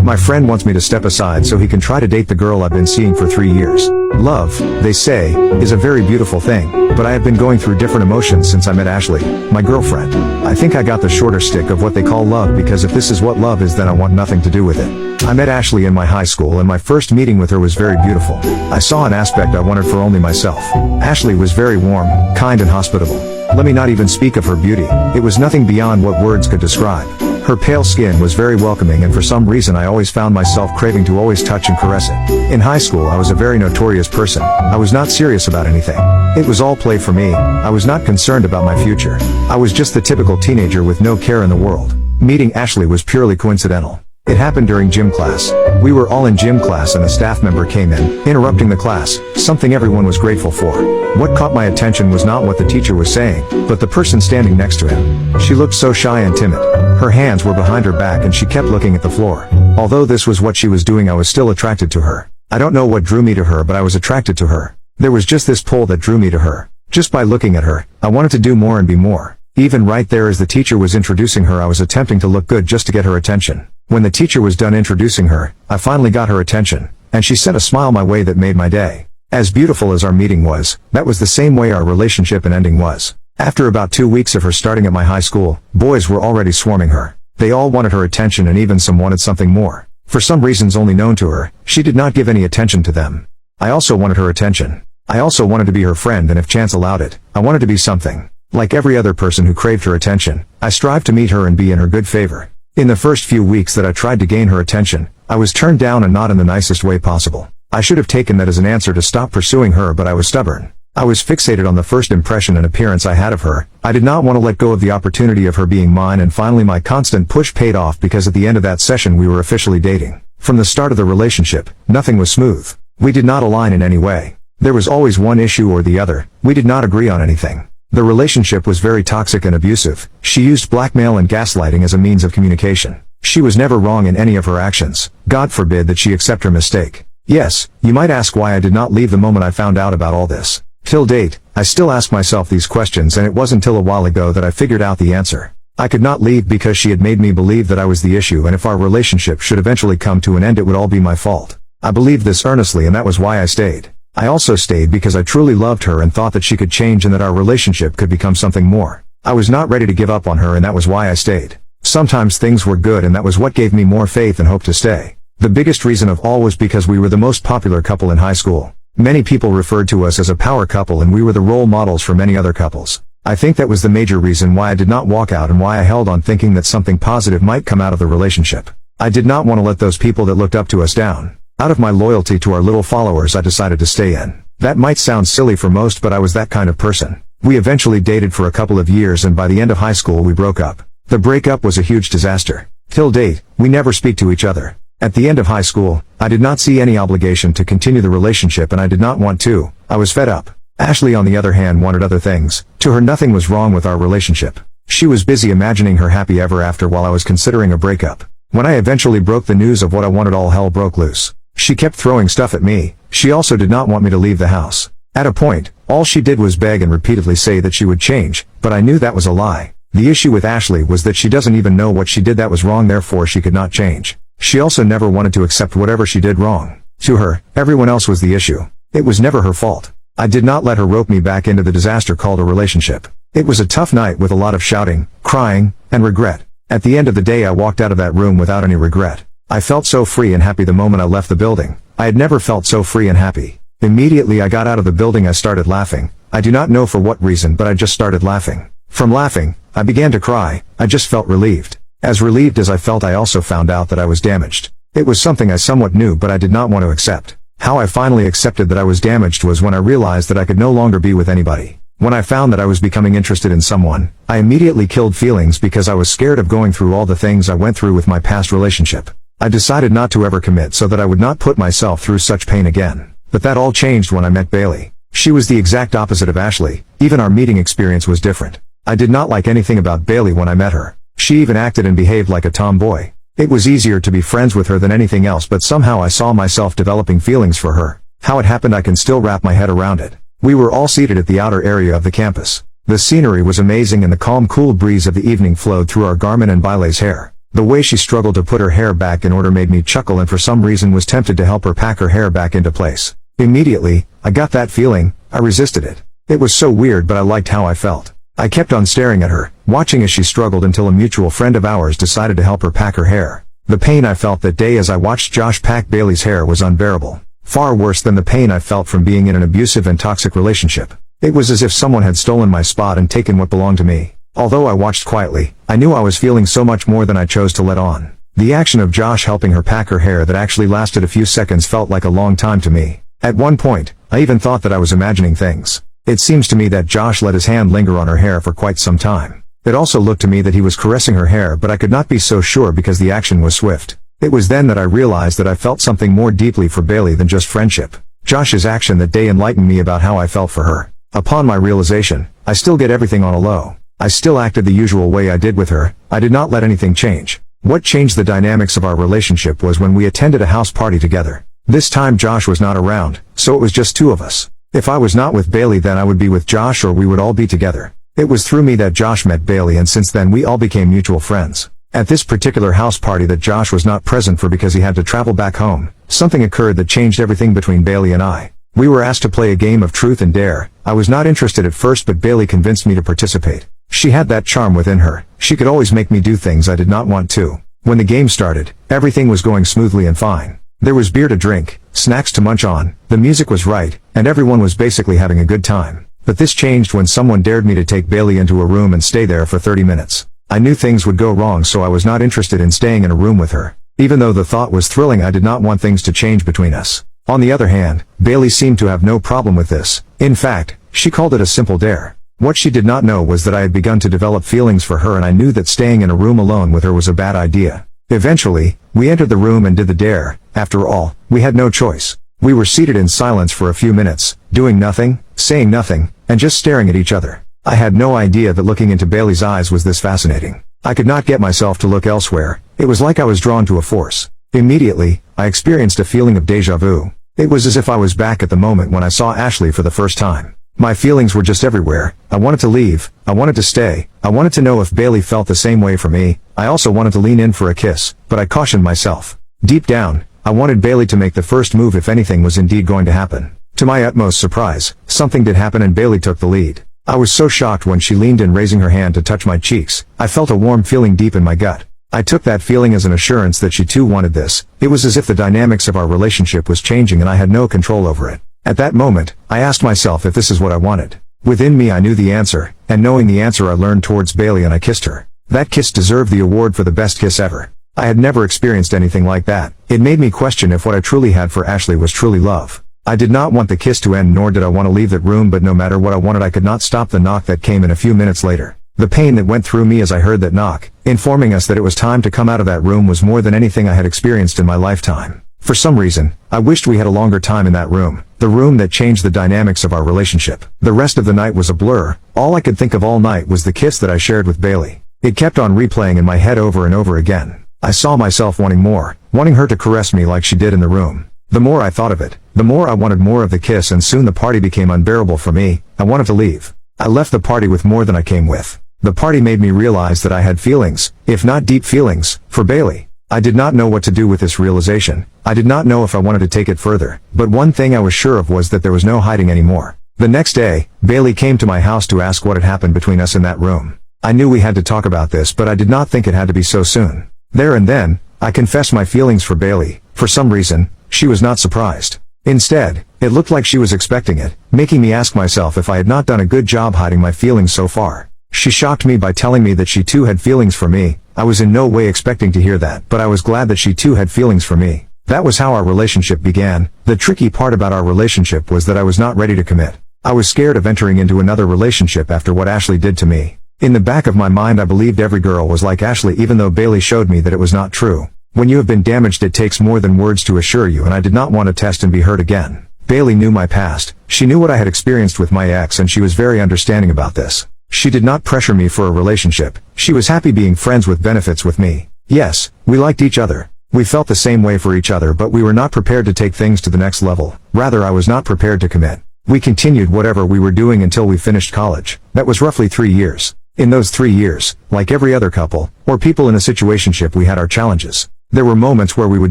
My friend wants me to step aside so he can try to date the girl I've been seeing for 3 years. Love, they say, is a very beautiful thing, but I have been going through different emotions since I met Ashley, my girlfriend. I think I got the shorter stick of what they call love, because if this is what love is, then I want nothing to do with it. I met Ashley in my high school, and my first meeting with her was very beautiful. I saw an aspect I wanted for only myself. Ashley was very warm, kind and hospitable. Let me not even speak of her beauty. It was nothing beyond what words could describe. Her pale skin was very welcoming, and for some reason I always found myself craving to always touch and caress it. In high school I was a very notorious person. I was not serious about anything. It was all play for me. I was not concerned about my future. I was just the typical teenager with no care in the world. Meeting Ashley was purely coincidental. It happened during gym class. We were all in gym class and a staff member came in, interrupting the class, something everyone was grateful for. What caught my attention was not what the teacher was saying, but the person standing next to him. She looked so shy and timid. Her hands were behind her back and she kept looking at the floor. Although this was what she was doing, I was still attracted to her. I don't know what drew me to her, but I was attracted to her. There was just this pull that drew me to her. Just by looking at her, I wanted to do more and be more. Even right there as the teacher was introducing her, I was attempting to look good just to get her attention. When the teacher was done introducing her, I finally got her attention, and she sent a smile my way that made my day. As beautiful as our meeting was, that was the same way our relationship and ending was. After about 2 weeks of her starting at my high school, boys were already swarming her. They all wanted her attention, and even some wanted something more. For some reasons only known to her, she did not give any attention to them. I also wanted her attention. I also wanted to be her friend, and if chance allowed it, I wanted to be something. Like every other person who craved her attention, I strived to meet her and be in her good favor. In the first few weeks that I tried to gain her attention, I was turned down, and not in the nicest way possible. I should have taken that as an answer to stop pursuing her, but I was stubborn. I was fixated on the first impression and appearance I had of her. I did not want to let go of the opportunity of her being mine, and finally my constant push paid off, because at the end of that session we were officially dating. From the start of the relationship, nothing was smooth. We did not align in any way. There was always one issue or the other. We did not agree on anything. The relationship was very toxic and abusive. She used blackmail and gaslighting as a means of communication. She was never wrong in any of her actions. God forbid that she accept her mistake. Yes, you might ask why I did not leave the moment I found out about all this. Till date, I still ask myself these questions, and it wasn't until a while ago that I figured out the answer. I could not leave because she had made me believe that I was the issue, and if our relationship should eventually come to an end, it would all be my fault. I believed this earnestly, and that was why I stayed. I also stayed because I truly loved her and thought that she could change and that our relationship could become something more. I was not ready to give up on her, and that was why I stayed. Sometimes things were good, and that was what gave me more faith and hope to stay. The biggest reason of all was because we were the most popular couple in high school. Many people referred to us as a power couple, and we were the role models for many other couples. I think that was the major reason why I did not walk out, and why I held on, thinking that something positive might come out of the relationship. I did not want to let those people that looked up to us down. Out of my loyalty to our little followers, I decided to stay in. That might sound silly for most, but I was that kind of person. We eventually dated for a couple of years, and by the end of high school we broke up. The breakup was a huge disaster. Till date, we never speak to each other. At the end of high school, I did not see any obligation to continue the relationship, and I did not want to. I was fed up. Ashley, on the other hand, wanted other things. To her, nothing was wrong with our relationship. She was busy imagining her happy ever after while I was considering a breakup. When I eventually broke the news of what I wanted, all hell broke loose. She kept throwing stuff at me. She also did not want me to leave the house. At a point, all she did was beg and repeatedly say that she would change, but I knew that was a lie. The issue with Ashley was that she doesn't even know what she did that was wrong, therefore she could not change. She also never wanted to accept whatever she did wrong. To her, everyone else was the issue. It was never her fault. I did not let her rope me back into the disaster called a relationship. It was a tough night with a lot of shouting, crying, and regret. At the end of the day, I walked out of that room without any regret. I felt so free and happy the moment I left the building. I had never felt so free and happy. Immediately I got out of the building, I started laughing. I do not know for what reason, but I just started laughing. From laughing, I began to cry. I just felt relieved. As relieved as I felt, I also found out that I was damaged. It was something I somewhat knew, but I did not want to accept. How I finally accepted that I was damaged was when I realized that I could no longer be with anybody. When I found that I was becoming interested in someone, I immediately killed feelings because I was scared of going through all the things I went through with my past relationship. I decided not to ever commit so that I would not put myself through such pain again. But that all changed when I met Bailey. She was the exact opposite of Ashley. Even our meeting experience was different. I did not like anything about Bailey when I met her. She even acted and behaved like a tomboy. It was easier to be friends with her than anything else, but somehow I saw myself developing feelings for her. How it happened I can still wrap my head around it. We were all seated at the outer area of the campus. The scenery was amazing, and the calm, cool breeze of the evening flowed through our Garmin and Bailey's hair. The way she struggled to put her hair back in order made me chuckle, and for some reason was tempted to help her pack her hair back into place. Immediately, I got that feeling. I resisted it. It was so weird, but I liked how I felt. I kept on staring at her, watching as she struggled until a mutual friend of ours decided to help her pack her hair. The pain I felt that day as I watched Josh pack Bailey's hair was unbearable. Far worse than the pain I felt from being in an abusive and toxic relationship. It was as if someone had stolen my spot and taken what belonged to me. Although I watched quietly, I knew I was feeling so much more than I chose to let on. The action of Josh helping her pack her hair that actually lasted a few seconds felt like a long time to me. At one point, I even thought that I was imagining things. It seems to me that Josh let his hand linger on her hair for quite some time. It also looked to me that he was caressing her hair, but I could not be so sure because the action was swift. It was then that I realized that I felt something more deeply for Bailey than just friendship. Josh's action that day enlightened me about how I felt for her. Upon my realization, I still get everything on a low. I still acted the usual way I did with her. I did not let anything change. What changed the dynamics of our relationship was when we attended a house party together. This time Josh was not around, so it was just two of us. If I was not with Bailey, then I would be with Josh, or we would all be together. It was through me that Josh met Bailey, and since then we all became mutual friends. At this particular house party that Josh was not present for because he had to travel back home, something occurred that changed everything between Bailey and I. We were asked to play a game of truth and dare. I was not interested at first, but Bailey convinced me to participate. She had that charm within her. She could always make me do things I did not want to. When the game started, everything was going smoothly and fine. There was beer to drink, snacks to munch on, the music was right, and everyone was basically having a good time. But this changed when someone dared me to take Bailey into a room and stay there for 30 minutes. I knew things would go wrong, so I was not interested in staying in a room with her. Even though the thought was thrilling, I did not want things to change between us. On the other hand, Bailey seemed to have no problem with this. In fact, she called it a simple dare. What she did not know was that I had begun to develop feelings for her, and I knew that staying in a room alone with her was a bad idea. Eventually, we entered the room and did the dare. After all, we had no choice. We were seated in silence for a few minutes, doing nothing, saying nothing, and just staring at each other. I had no idea that looking into Bailey's eyes was this fascinating. I could not get myself to look elsewhere. It was like I was drawn to a force. Immediately, I experienced a feeling of déjà vu. It was as if I was back at the moment when I saw Ashley for the first time. My feelings were just everywhere. I wanted to leave. I wanted to stay. I wanted to know if Bailey felt the same way for me. I also wanted to lean in for a kiss, but I cautioned myself. Deep down, I wanted Bailey to make the first move if anything was indeed going to happen. To my utmost surprise, something did happen and Bailey took the lead. I was so shocked when she leaned in, raising her hand to touch my cheeks. I felt a warm feeling deep in my gut. I took that feeling as an assurance that she too wanted this. It was as if the dynamics of our relationship was changing and I had no control over it. At that moment, I asked myself if this is what I wanted. Within me I knew the answer, and knowing the answer I learned towards Bailey and I kissed her. That kiss deserved the award for the best kiss ever. I had never experienced anything like that. It made me question if what I truly had for Ashley was truly love. I did not want the kiss to end, nor did I want to leave that room, but no matter what I wanted I could not stop the knock that came in a few minutes later. The pain that went through me as I heard that knock, informing us that it was time to come out of that room, was more than anything I had experienced in my lifetime. For some reason, I wished we had a longer time in that room, the room that changed the dynamics of our relationship. The rest of the night was a blur. All I could think of all night was the kiss that I shared with Bailey. It kept on replaying in my head over and over again. I saw myself wanting more, wanting her to caress me like she did in the room. The more I thought of it, the more I wanted more of the kiss, and soon the party became unbearable for me. I wanted to leave. I left the party with more than I came with. The party made me realize that I had feelings, if not deep feelings, for Bailey. I did not know what to do with this realization. I did not know if I wanted to take it further, but one thing I was sure of was that there was no hiding anymore. The next day, Bailey came to my house to ask what had happened between us in that room. I knew we had to talk about this, but I did not think it had to be so soon. There and then, I confessed my feelings for Bailey. For some reason, she was not surprised. Instead, it looked like she was expecting it, making me ask myself if I had not done a good job hiding my feelings so far. She shocked me by telling me that she too had feelings for me. I was in no way expecting to hear that, but I was glad that she too had feelings for me. That was how our relationship began. The tricky part about our relationship was that I was not ready to commit. I was scared of entering into another relationship after what Ashley did to me. In the back of my mind I believed every girl was like Ashley, even though Bailey showed me that it was not true. When you have been damaged, it takes more than words to assure you, and I did not want to test and be hurt again. Bailey knew my past. She knew what I had experienced with my ex, and she was very understanding about this. She did not pressure me for a relationship. She was happy being friends with benefits with me. Yes, we liked each other. We felt the same way for each other, but we were not prepared to take things to the next level. Rather, I was not prepared to commit. We continued whatever we were doing until we finished college. That was roughly 3 years. In those 3 years, like every other couple, or people in a situationship, we had our challenges. There were moments where we would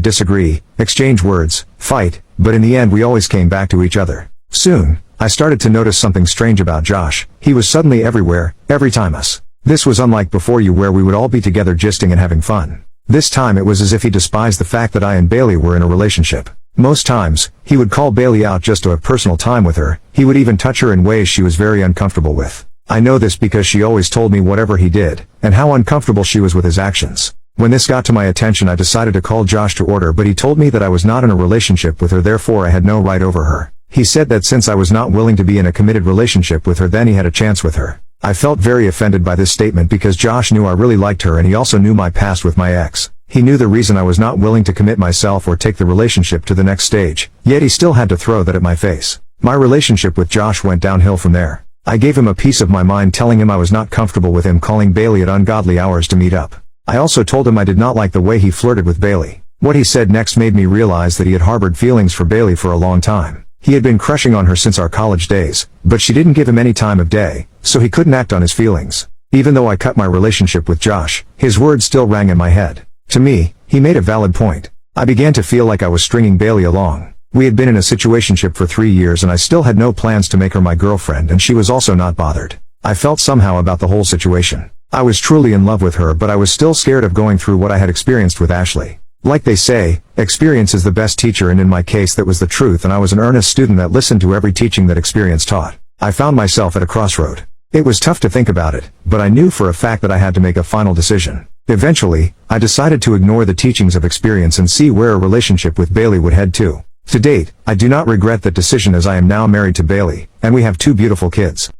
disagree, exchange words, fight, but in the end we always came back to each other. Soon, I started to notice something strange about Josh. He was suddenly everywhere, every time us. This was unlike before you, where we would all be together gisting and having fun. This time it was as if he despised the fact that I and Bailey were in a relationship. Most times, he would call Bailey out just to have personal time with her. He would even touch her in ways she was very uncomfortable with. I know this because she always told me whatever he did, and how uncomfortable she was with his actions. When this got to my attention, I decided to call Josh to order, but he told me that I was not in a relationship with her, therefore I had no right over her. He said that since I was not willing to be in a committed relationship with her, then he had a chance with her. I felt very offended by this statement because Josh knew I really liked her, and he also knew my past with my ex. He knew the reason I was not willing to commit myself or take the relationship to the next stage, yet he still had to throw that at my face. My relationship with Josh went downhill from there. I gave him a piece of my mind, telling him I was not comfortable with him calling Bailey at ungodly hours to meet up. I also told him I did not like the way he flirted with Bailey. What he said next made me realize that he had harbored feelings for Bailey for a long time. He had been crushing on her since our college days, but she didn't give him any time of day, so he couldn't act on his feelings. Even though I cut my relationship with Josh, his words still rang in my head. To me, he made a valid point. I began to feel like I was stringing Bailey along. We had been in a situationship for 3 years and I still had no plans to make her my girlfriend, and she was also not bothered. I felt somehow about the whole situation. I was truly in love with her, but I was still scared of going through what I had experienced with Ashley. Like they say, experience is the best teacher, and in my case that was the truth, and I was an earnest student that listened to every teaching that experience taught. I found myself at a crossroad. It was tough to think about it, but I knew for a fact that I had to make a final decision. Eventually, I decided to ignore the teachings of experience and see where a relationship with Bailey would head to. To date, I do not regret that decision, as I am now married to Bailey, and we have 2 beautiful kids.